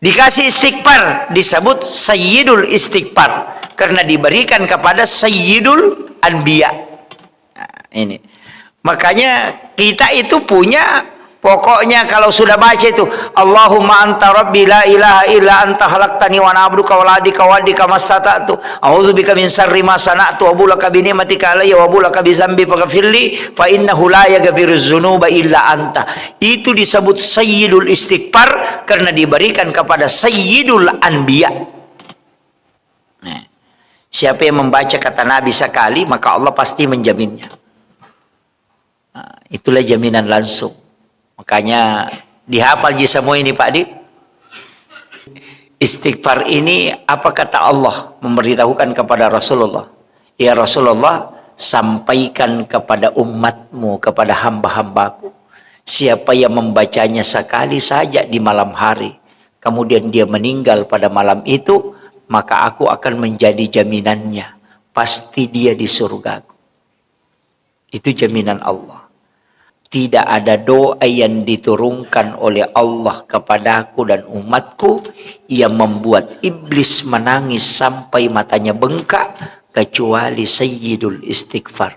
Dikasih istighfar disebut sayyidul istighfar karena diberikan kepada sayyidul anbiya. Nah, ini makanya kita itu punya, pokoknya kalau sudah baca itu Allahumma anta rabbi la ilaha illa anta khalaqtani wa ana abduka wa la adika wa adika mastata'tu a'udzubika min syarri ma sana'tu wa bulaka bi ni'matika alayya wa bulaka bi dzambi faghfirli fa innahu la yaghfiruz dzunuba illa anta. Itu disebut sayyidul istighfar karena diberikan kepada sayyidul anbiya. Nah, siapa yang membaca kata Nabi sekali maka Allah pasti menjaminnya. Nah, itulah jaminan langsung. Makanya dihafal je semua ini Pak Di. Istighfar ini apa kata Allah memberitahukan kepada Rasulullah? Ya Rasulullah, sampaikan kepada umatmu, kepada hamba-hambaku, siapa yang membacanya sekali saja di malam hari, kemudian dia meninggal pada malam itu, maka aku akan menjadi jaminannya. Pasti dia di surgaku. Itu jaminan Allah. Tidak ada doa yang diturunkan oleh Allah kepadaku dan umatku yang membuat iblis menangis sampai matanya bengkak kecuali sayyidul istighfar.